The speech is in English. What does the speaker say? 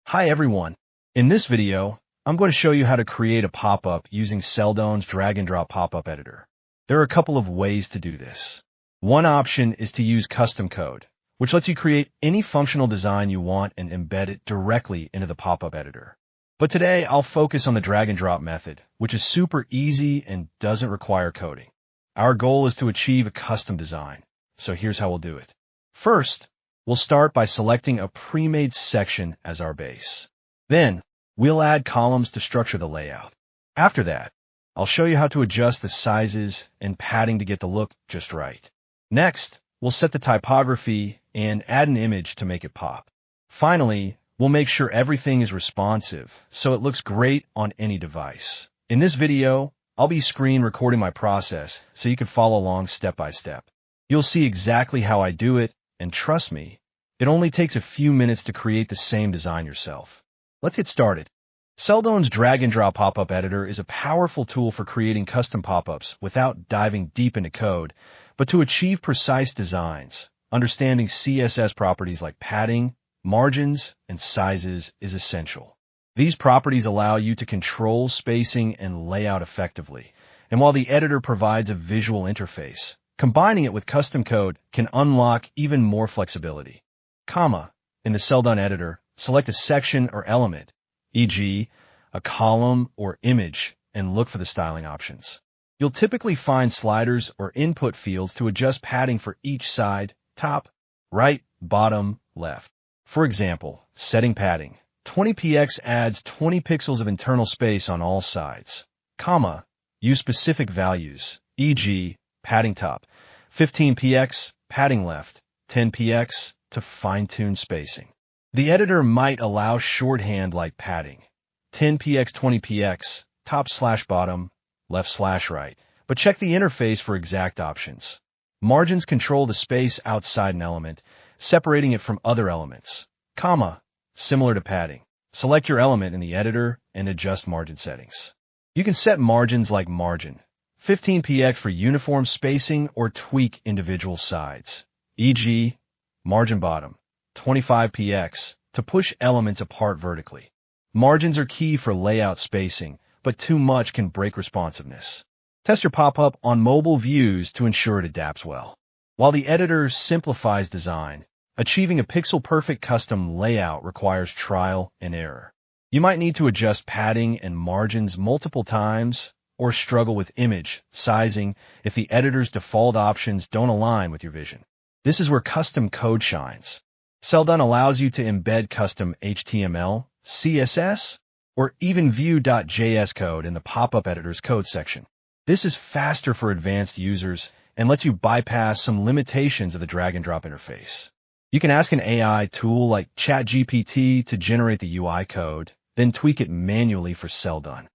Hi everyone. In this video, I'm going to show you how to create a pop-up using Selldone's drag-and-drop pop-up editor. There are a couple of ways to do this. One option is to use custom code, which lets you create any functional design you want and embed it directly into the pop-up editor. But today, I'll focus on the drag-and-drop method, which is super easy and doesn't require coding. Our goal is to achieve a custom design, so here's how we'll do it. First, we'll start by selecting a pre-made section as our base. Then, we'll add columns to structure the layout. After that, I'll show you how to adjust the sizes and padding to get the look just right. Next, we'll set the typography and add an image to make it pop. Finally, we'll make sure everything is responsive so it looks great on any device. In this video, I'll be screen recording my process so you can follow along step by step. You'll see exactly how I do it, and trust me, it only takes a few minutes to create the same design yourself. Let's get started. Selldone's drag-and-drop pop-up editor is a powerful tool for creating custom pop-ups without diving deep into code, but to achieve precise designs, understanding CSS properties like padding, margins, and sizes is essential. These properties allow you to control spacing and layout effectively, and while the editor provides a visual interface, combining it with custom code can unlock even more flexibility. In the Selldone editor, select a section or element, e.g., a column or image, and look for the styling options. You'll typically find sliders or input fields to adjust padding for each side, top, right, bottom, left. For example, setting padding. 20px adds 20 pixels of internal space on all sides. Use specific values, e.g., padding top, 15px, padding left, 10px, to fine-tune spacing. The editor might allow shorthand like padding, 10px, 20px, top/bottom, left/right, but check the interface for exact options. Margins control the space outside an element, separating it from other elements. Similar to padding. Select your element in the editor and adjust margin settings. You can set margins like margin, 15px for uniform spacing or tweak individual sides, e.g., margin bottom, 25px, to push elements apart vertically. Margins are key for layout spacing, but too much can break responsiveness. Test your pop-up on mobile views to ensure it adapts well. While the editor simplifies design, achieving a pixel-perfect custom layout requires trial and error. You might need to adjust padding and margins multiple times, or struggle with image sizing if the editor's default options don't align with your vision. This is where custom code shines. Selldone allows you to embed custom HTML, CSS, or even Vue.js code in the pop-up editor's code section. This is faster for advanced users and lets you bypass some limitations of the drag-and-drop interface. You can ask an AI tool like ChatGPT to generate the UI code, then tweak it manually for Selldone.